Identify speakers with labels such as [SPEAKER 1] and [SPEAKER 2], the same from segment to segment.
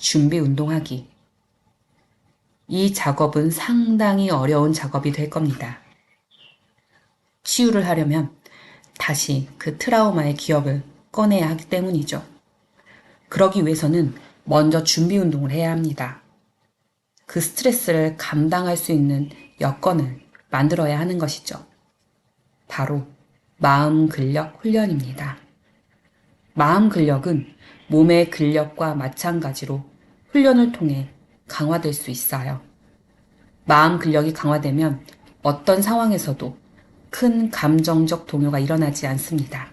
[SPEAKER 1] 준비 운동하기. 이 작업은 상당히 어려운 작업이 될 겁니다. 치유를 하려면 다시 그 트라우마의 기억을 꺼내야 하기 때문이죠. 그러기 위해서는 먼저 준비 운동을 해야 합니다. 그 스트레스를 감당할 수 있는 여건을 만들어야 하는 것이죠. 바로 마음 근력 훈련입니다. 마음 근력은 몸의 근력과 마찬가지로 훈련을 통해 강화될 수 있어요. 마음 근력이 강화되면 어떤 상황에서도 큰 감정적 동요가 일어나지 않습니다.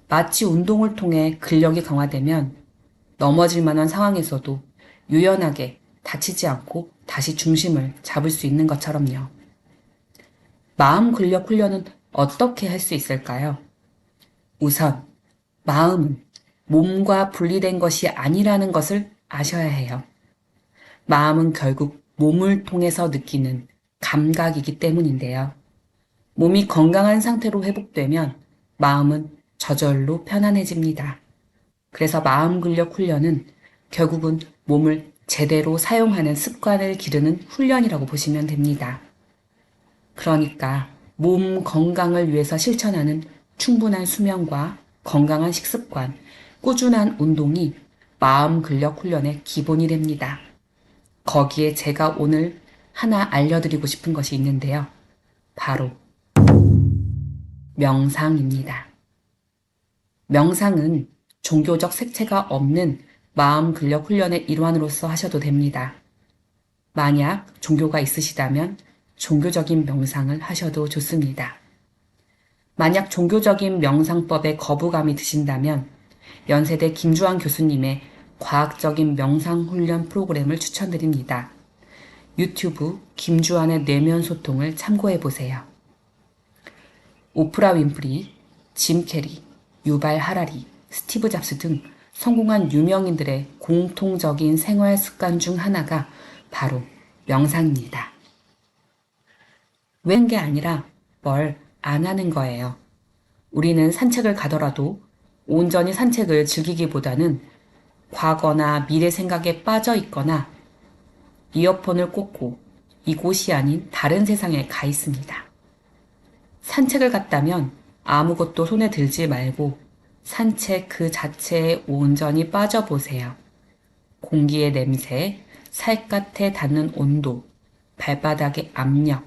[SPEAKER 1] 마치 운동을 통해 근력이 강화되면 넘어질 만한 상황에서도 유연하게 다치지 않고 다시 중심을 잡을 수 있는 것처럼요. 마음 근력 훈련은 어떻게 할 수 있을까요? 우선 마음은 몸과 분리된 것이 아니라는 것을 아셔야 해요. 마음은 결국 몸을 통해서 느끼는 감각이기 때문인데요. 몸이 건강한 상태로 회복되면 마음은 저절로 편안해집니다. 그래서 마음 근력 훈련은 결국은 몸을 제대로 사용하는 습관을 기르는 훈련이라고 보시면 됩니다. 그러니까 몸 건강을 위해서 실천하는 충분한 수면과 건강한 식습관, 꾸준한 운동이 마음 근력 훈련의 기본이 됩니다. 거기에 제가 오늘 하나 알려드리고 싶은 것이 있는데요. 바로 명상입니다. 명상은 종교적 색채가 없는 마음 근력 훈련의 일환으로서 하셔도 됩니다. 만약 종교가 있으시다면 종교적인 명상을 하셔도 좋습니다. 만약 종교적인 명상법에 거부감이 드신다면 연세대 김주환 교수님의 과학적인 명상 훈련 프로그램을 추천드립니다. 유튜브 김주환의 내면 소통을 참고해 보세요. 오프라 윈프리, 짐 캐리, 유발 하라리, 스티브 잡스 등 성공한 유명인들의 공통적인 생활 습관 중 하나가 바로 명상입니다. 왜 하는 게 아니라 뭘 안 하는 거예요. 우리는 산책을 가더라도 온전히 산책을 즐기기보다는 과거나 미래 생각에 빠져 있거나 이어폰을 꽂고 이곳이 아닌 다른 세상에 가 있습니다. 산책을 갔다면 아무것도 손에 들지 말고 산책 그 자체에 온전히 빠져보세요. 공기의 냄새, 살갗에 닿는 온도, 발바닥의 압력,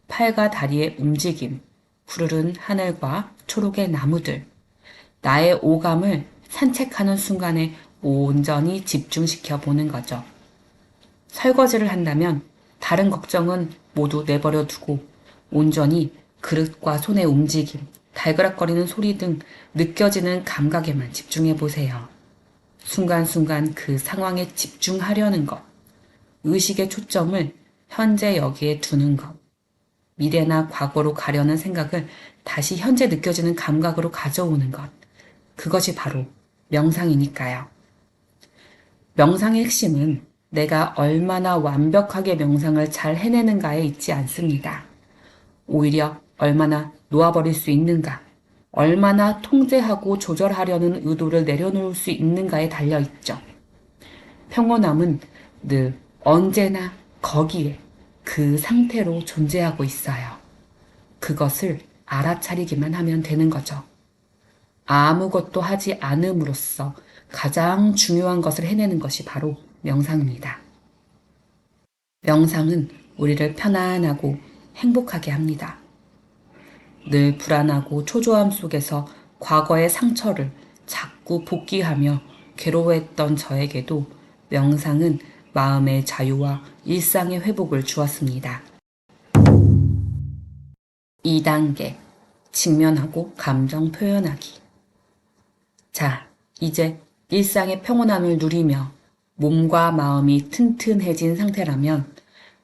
[SPEAKER 1] 팔과 다리의 움직임, 푸르른 하늘과 초록의 나무들, 나의 오감을 산책하는 순간에 온전히 집중시켜 보는 거죠. 설거지를 한다면 다른 걱정은 모두 내버려 두고 온전히 그릇과 손의 움직임, 달그락거리는 소리 등 느껴지는 감각에만 집중해 보세요. 순간순간 그 상황에 집중하려는 것, 의식의 초점을 현재 여기에 두는 것, 미래나 과거로 가려는 생각을 다시 현재 느껴지는 감각으로 가져오는 것, 그것이 바로 명상이니까요. 명상의 핵심은 내가 얼마나 완벽하게 명상을 잘 해내는가에 있지 않습니다. 오히려 얼마나 놓아버릴 수 있는가, 얼마나 통제하고 조절하려는 의도를 내려놓을 수 있는가에 달려있죠. 평온함은 늘 언제나 거기에 그 상태로 존재하고 있어요. 그것을 알아차리기만 하면 되는 거죠. 아무것도 하지 않음으로써 가장 중요한 것을 해내는 것이 바로 명상입니다. 명상은 우리를 편안하고 행복하게 합니다. 늘 불안하고 초조함 속에서 과거의 상처를 자꾸 복기하며 괴로워했던 저에게도 명상은 마음의 자유와 일상의 회복을 주었습니다. 2단계, 직면하고 감정 표현하기. 자, 이제 일상의 평온함을 누리며 몸과 마음이 튼튼해진 상태라면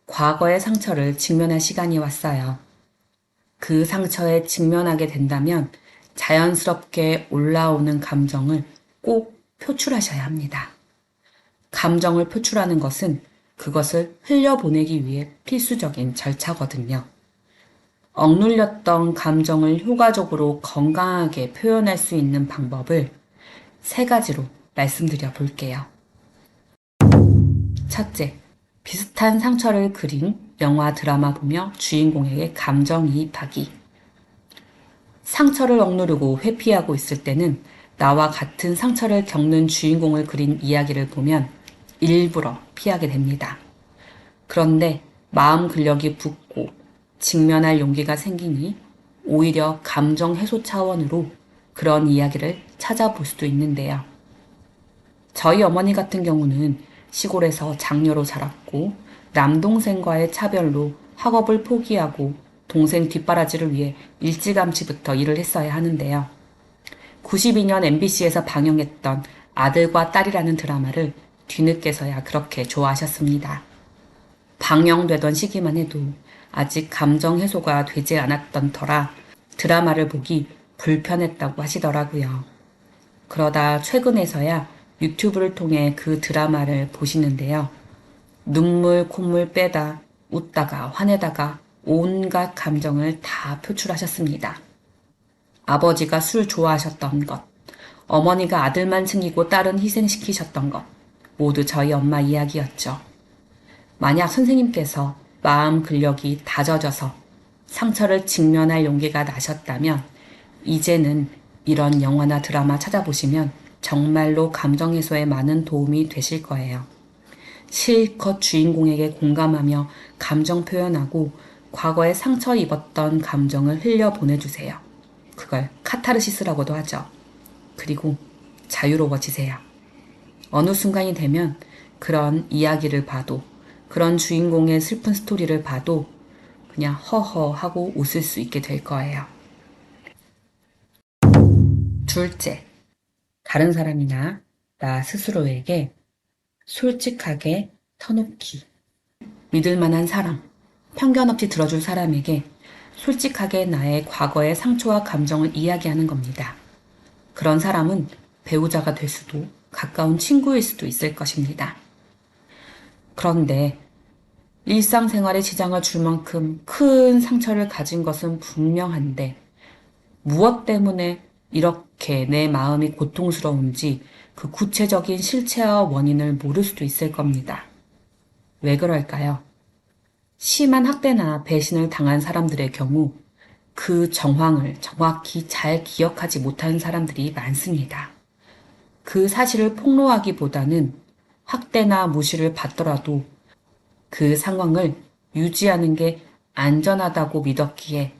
[SPEAKER 1] 과거의 상처를 직면할 시간이 왔어요. 그 상처에 직면하게 된다면 자연스럽게 올라오는 감정을 꼭 표출하셔야 합니다. 감정을 표출하는 것은 그것을 흘려보내기 위해 필수적인 절차거든요. 억눌렸던 감정을 효과적으로 건강하게 표현할 수 있는 방법을 3가지로 말씀드려 볼게요. 첫째, 비슷한 상처를 그린 영화 드라마 보며 주인공에게 감정이입하기. 상처를 억누르고 회피하고 있을 때는 나와 같은 상처를 겪는 주인공을 그린 이야기를 보면 일부러 피하게 됩니다. 그런데 마음 근력이 붙고 직면할 용기가 생기니 오히려 감정 해소 차원으로 그런 이야기를 찾아볼 수도 있는데요. 저희 어머니 같은 경우는 시골에서 장녀로 자랐고 남동생과의 차별로 학업을 포기하고 동생 뒷바라지를 위해 일찌감치부터 일을 했어야 하는데요. 92년 MBC에서 방영했던 아들과 딸이라는 드라마를 뒤늦게서야 그렇게 좋아하셨습니다. 방영되던 시기만 해도 아직 감정 해소가 되지 않았던 터라 드라마를 보기 불편했다고 하시더라고요. 그러다 최근에서야 유튜브를 통해 그 드라마를 보시는데요. 눈물, 콧물 빼다 웃다가 화내다가 온갖 감정을 다 표출하셨습니다. 아버지가 술 좋아하셨던 것, 어머니가 아들만 챙기고 딸은 희생시키셨던 것, 모두 저희 엄마 이야기였죠. 만약 선생님께서 마음 근력이 다져져서 상처를 직면할 용기가 나셨다면 이제는 이런 영화나 드라마 찾아보시면 정말로 감정 해소에 많은 도움이 되실 거예요. 실컷 주인공에게 공감하며 감정 표현하고 과거에 상처 입었던 감정을 흘려 보내주세요. 그걸 카타르시스라고도 하죠. 그리고 자유로워지세요. 어느 순간이 되면 그런 이야기를 봐도 그런 주인공의 슬픈 스토리를 봐도 그냥 허허 하고 웃을 수 있게 될 거예요. 둘째, 다른 사람이나 나 스스로에게 솔직하게 터놓기. 믿을 만한 사람, 편견 없이 들어줄 사람에게 솔직하게 나의 과거의 상처와 감정을 이야기하는 겁니다. 그런 사람은 배우자가 될 수도 가까운 친구일 수도 있을 것입니다. 그런데 일상생활에 지장을 줄 만큼 큰 상처를 가진 것은 분명한데 무엇 때문에 이렇게 내 마음이 고통스러운지 그 구체적인 실체와 원인을 모를 수도 있을 겁니다. 왜 그럴까요? 심한 학대나 배신을 당한 사람들의 경우 그 정황을 정확히 잘 기억하지 못하는 사람들이 많습니다. 그 사실을 폭로하기보다는 학대나 무시를 받더라도 그 상황을 유지하는 게 안전하다고 믿었기에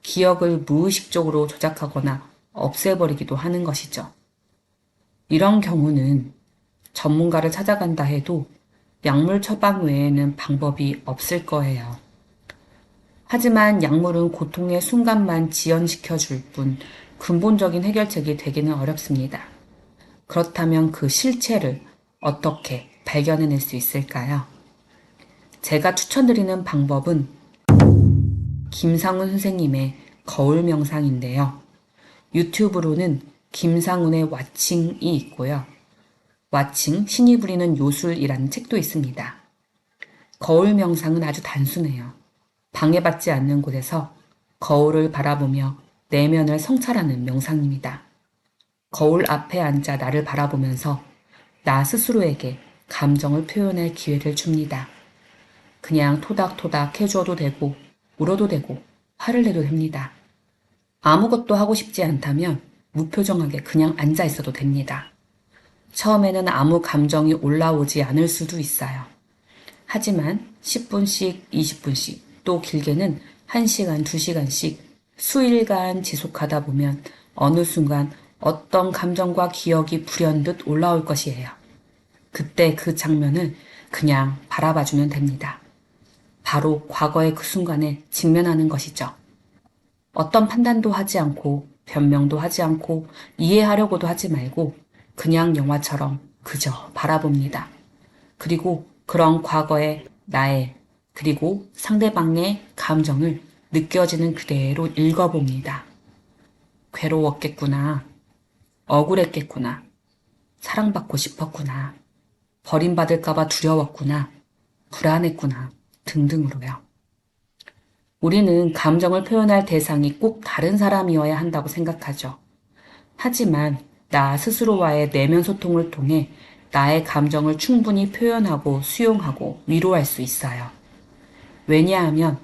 [SPEAKER 1] 기억을 무의식적으로 조작하거나 없애버리기도 하는 것이죠. 이런 경우는 전문가를 찾아간다 해도 약물 처방 외에는 방법이 없을 거예요. 하지만 약물은 고통의 순간만 지연시켜 줄 뿐 근본적인 해결책이 되기는 어렵습니다. 그렇다면 그 실체를 어떻게 발견해낼 수 있을까요? 제가 추천드리는 방법은 김상훈 선생님의 거울 명상인데요. 유튜브로는 김상훈의 와칭이 있고요. 와칭, 신이 부리는 요술이라는 책도 있습니다. 거울 명상은 아주 단순해요. 방해받지 않는 곳에서 거울을 바라보며 내면을 성찰하는 명상입니다. 거울 앞에 앉아 나를 바라보면서 나 스스로에게 감정을 표현할 기회를 줍니다. 그냥 토닥토닥 해줘도 되고 울어도 되고 화를 내도 됩니다. 아무것도 하고 싶지 않다면 무표정하게 그냥 앉아 있어도 됩니다. 처음에는 아무 감정이 올라오지 않을 수도 있어요. 하지만 10분씩, 20분씩, 또 길게는 1시간, 2시간씩 수일간 지속하다 보면 어느 순간 어떤 감정과 기억이 불현듯 올라올 것이에요. 그때 그 장면을 그냥 바라봐주면 됩니다. 바로 과거의 그 순간에 직면하는 것이죠. 어떤 판단도 하지 않고 변명도 하지 않고 이해하려고도 하지 말고 그냥 영화처럼 그저 바라봅니다. 그리고 그런 과거의 나의 그리고 상대방의 감정을 느껴지는 그대로 읽어봅니다. 괴로웠겠구나. 억울했겠구나. 사랑받고 싶었구나. 버림받을까봐 두려웠구나. 불안했구나. 등등으로요. 우리는 감정을 표현할 대상이 꼭 다른 사람이어야 한다고 생각하죠. 하지만 나 스스로와의 내면 소통을 통해 나의 감정을 충분히 표현하고 수용하고 위로할 수 있어요. 왜냐하면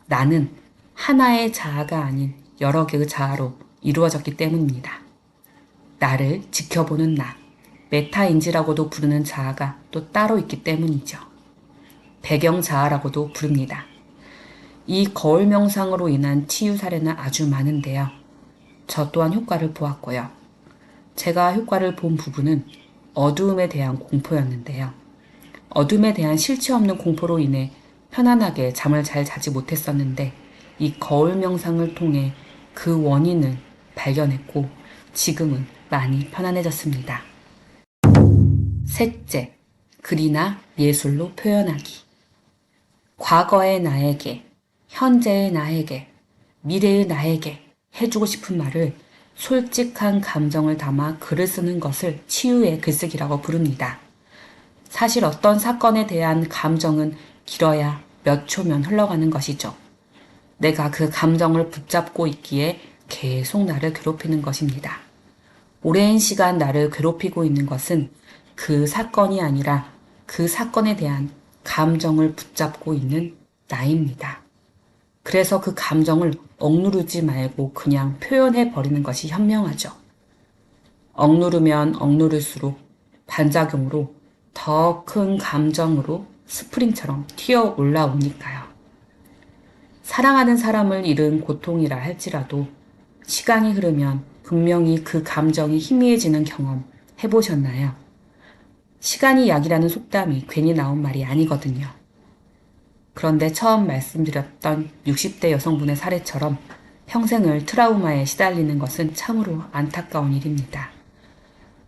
[SPEAKER 1] 나는 하나의 자아가 아닌 여러 개의 자아로 이루어졌기 때문입니다. 나를 지켜보는 나, 메타인지라고도 부르는 자아가 또 따로 있기 때문이죠. 배경 자아라고도 부릅니다. 이 거울 명상으로 인한 치유 사례는 아주 많은데요. 저 또한 효과를 보았고요. 제가 효과를 본 부분은 어두움에 대한 공포였는데요. 어둠에 대한 실체 없는 공포로 인해 편안하게 잠을 잘 자지 못했었는데 이 거울 명상을 통해 그 원인을 발견했고 지금은 많이 편안해졌습니다. 셋째, 글이나 예술로 표현하기. 과거의 나에게, 현재의 나에게, 미래의 나에게 해주고 싶은 말을 솔직한 감정을 담아 글을 쓰는 것을 치유의 글쓰기라고 부릅니다. 사실 어떤 사건에 대한 감정은 길어야 몇 초면 흘러가는 것이죠. 내가 그 감정을 붙잡고 있기에 계속 나를 괴롭히는 것입니다. 오랜 시간 나를 괴롭히고 있는 것은 그 사건이 아니라 그 사건에 대한 감정을 붙잡고 있는 나입니다. 그래서 그 감정을 억누르지 말고 그냥 표현해 버리는 것이 현명하죠. 억누르면 억누를수록 반작용으로 더 큰 감정으로 스프링처럼 튀어 올라오니까요. 사랑하는 사람을 잃은 고통이라 할지라도 시간이 흐르면 분명히 그 감정이 희미해지는 경험 해보셨나요? 시간이 약이라는 속담이 괜히 나온 말이 아니거든요. 그런데 처음 말씀드렸던 60대 여성분의 사례처럼 평생을 트라우마에 시달리는 것은 참으로 안타까운 일입니다.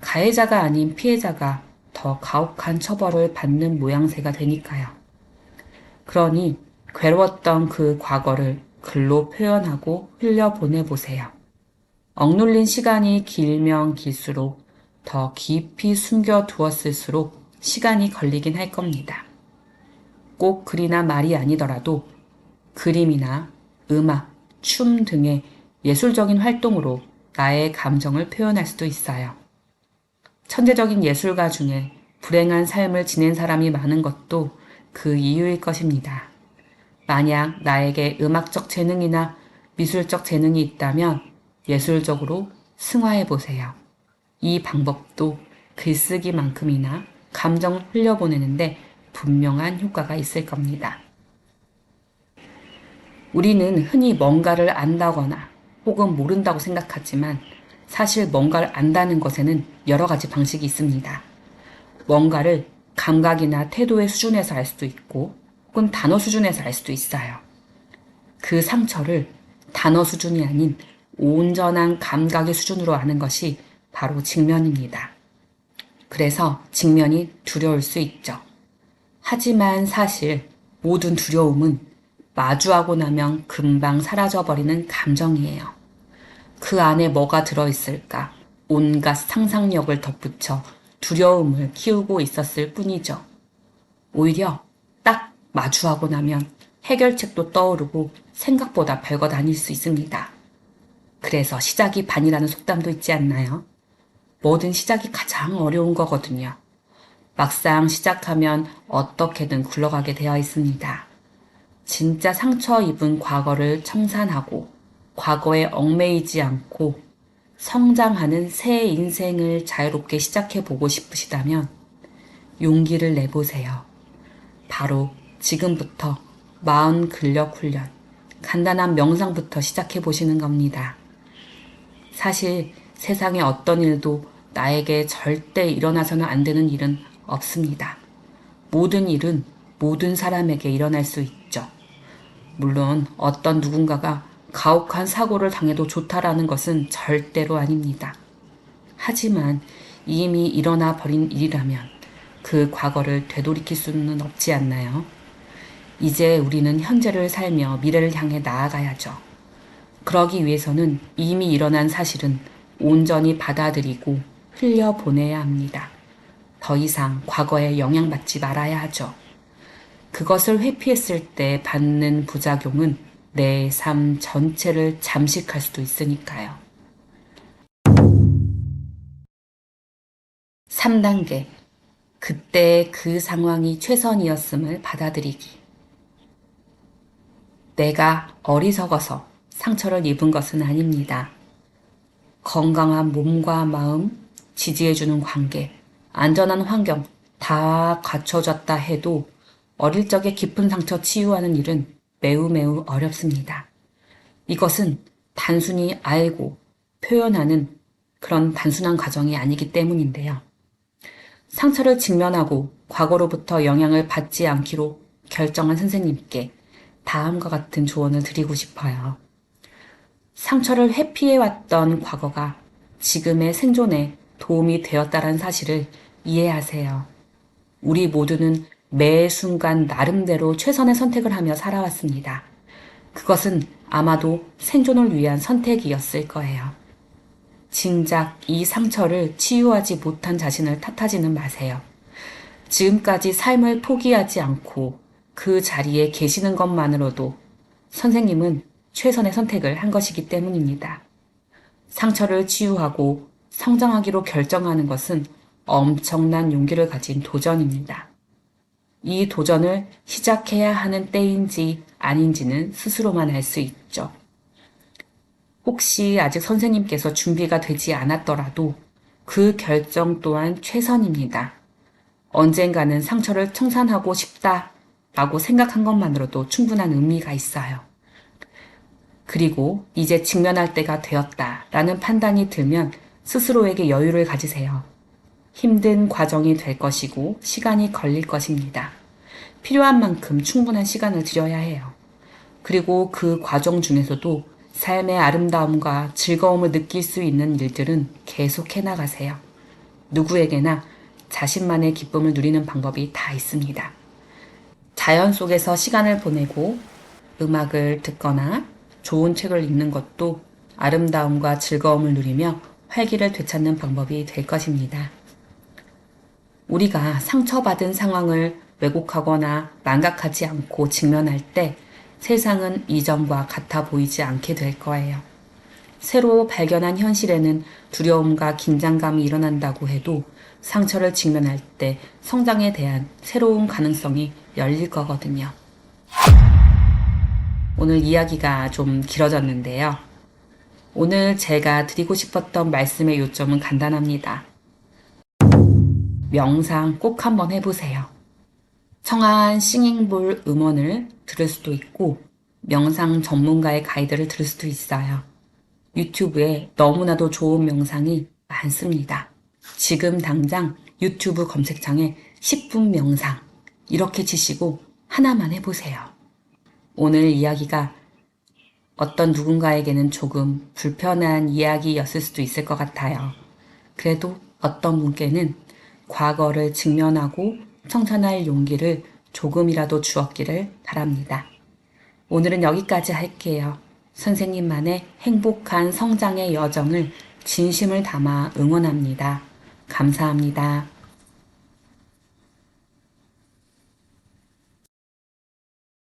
[SPEAKER 1] 가해자가 아닌 피해자가 더 가혹한 처벌을 받는 모양새가 되니까요. 그러니 괴로웠던 그 과거를 글로 표현하고 흘려보내보세요. 억눌린 시간이 길면 길수록 더 깊이 숨겨두었을수록 시간이 걸리긴 할 겁니다. 꼭 글이나 말이 아니더라도 그림이나 음악, 춤 등의 예술적인 활동으로 나의 감정을 표현할 수도 있어요. 천재적인 예술가 중에 불행한 삶을 지낸 사람이 많은 것도 그 이유일 것입니다. 만약 나에게 음악적 재능이나 미술적 재능이 있다면 예술적으로 승화해보세요. 이 방법도 글쓰기만큼이나 감정을 흘려보내는데 분명한 효과가 있을 겁니다. 우리는 흔히 뭔가를 안다거나 혹은 모른다고 생각하지만 사실 뭔가를 안다는 것에는 여러 가지 방식이 있습니다. 뭔가를 감각이나 태도의 수준에서 알 수도 있고 혹은 단어 수준에서 알 수도 있어요. 그 상처를 단어 수준이 아닌 온전한 감각의 수준으로 아는 것이 바로 직면입니다. 그래서 직면이 두려울 수 있죠. 하지만 사실 모든 두려움은 마주하고 나면 금방 사라져버리는 감정이에요. 그 안에 뭐가 들어있을까? 온갖 상상력을 덧붙여 두려움을 키우고 있었을 뿐이죠. 오히려 딱 마주하고 나면 해결책도 떠오르고 생각보다 별거 아닐 수 있습니다. 그래서 시작이 반이라는 속담도 있지 않나요? 뭐든 시작이 가장 어려운 거거든요. 막상 시작하면 어떻게든 굴러가게 되어 있습니다. 진짜 상처 입은 과거를 청산하고 과거에 얽매이지 않고 성장하는 새 인생을 자유롭게 시작해보고 싶으시다면 용기를 내보세요. 바로 지금부터 마음 근력 훈련, 간단한 명상부터 시작해보시는 겁니다. 사실 세상에 어떤 일도 나에게 절대 일어나서는 안 되는 일은 없습니다. 모든 일은 모든 사람에게 일어날 수 있죠. 물론 어떤 누군가가 가혹한 사고를 당해도 좋다라는 것은 절대로 아닙니다. 하지만 이미 일어나 버린 일이라면 그 과거를 되돌이킬 수는 없지 않나요? 이제 우리는 현재를 살며 미래를 향해 나아가야죠. 그러기 위해서는 이미 일어난 사실은 온전히 받아들이고 흘려보내야 합니다. 더 이상 과거에 영향받지 말아야 하죠. 그것을 회피했을 때 받는 부작용은 내 삶 전체를 잠식할 수도 있으니까요. 3단계, 그때 그 상황이 최선이었음을 받아들이기. 내가 어리석어서 상처를 입은 것은 아닙니다. 건강한 몸과 마음, 지지해주는 관계, 안전한 환경 다 갖춰졌다 해도 어릴 적에 깊은 상처 치유하는 일은 매우 매우 어렵습니다. 이것은 단순히 알고 표현하는 그런 단순한 과정이 아니기 때문인데요. 상처를 직면하고 과거로부터 영향을 받지 않기로 결정한 선생님께 다음과 같은 조언을 드리고 싶어요. 상처를 회피해왔던 과거가 지금의 생존에 도움이 되었다는 사실을 이해하세요. 우리 모두는 매 순간 나름대로 최선의 선택을 하며 살아왔습니다. 그것은 아마도 생존을 위한 선택이었을 거예요. 진작 이 상처를 치유하지 못한 자신을 탓하지는 마세요. 지금까지 삶을 포기하지 않고 그 자리에 계시는 것만으로도 선생님은 최선의 선택을 한 것이기 때문입니다. 상처를 치유하고 성장하기로 결정하는 것은 엄청난 용기를 가진 도전입니다. 이 도전을 시작해야 하는 때인지 아닌지는 스스로만 알 수 있죠. 혹시 아직 선생님께서 준비가 되지 않았더라도 그 결정 또한 최선입니다. 언젠가는 상처를 청산하고 싶다라고 생각한 것만으로도 충분한 의미가 있어요. 그리고 이제 직면할 때가 되었다라는 판단이 들면 스스로에게 여유를 가지세요. 힘든 과정이 될 것이고 시간이 걸릴 것입니다. 필요한 만큼 충분한 시간을 들여야 해요. 그리고 그 과정 중에서도 삶의 아름다움과 즐거움을 느낄 수 있는 일들은 계속 해나가세요. 누구에게나 자신만의 기쁨을 누리는 방법이 다 있습니다. 자연 속에서 시간을 보내고 음악을 듣거나 좋은 책을 읽는 것도 아름다움과 즐거움을 누리며 활기를 되찾는 방법이 될 것입니다. 우리가 상처받은 상황을 왜곡하거나 망각하지 않고 직면할 때 세상은 이전과 같아 보이지 않게 될 거예요. 새로 발견한 현실에는 두려움과 긴장감이 일어난다고 해도 상처를 직면할 때 성장에 대한 새로운 가능성이 열릴 거거든요. 오늘 이야기가 좀 길어졌는데요. 오늘 제가 드리고 싶었던 말씀의 요점은 간단합니다. 명상 꼭 한번 해보세요. 청아한 싱잉볼 음원을 들을 수도 있고 명상 전문가의 가이드를 들을 수도 있어요. 유튜브에 너무나도 좋은 명상이 많습니다. 지금 당장 유튜브 검색창에 10분 명상 이렇게 치시고 하나만 해보세요. 오늘 이야기가 어떤 누군가에게는 조금 불편한 이야기였을 수도 있을 것 같아요. 그래도 어떤 분께는 과거를 직면하고 청산할 용기를 조금이라도 주었기를 바랍니다. 오늘은 여기까지 할게요. 선생님만의 행복한 성장의 여정을 진심을 담아 응원합니다. 감사합니다.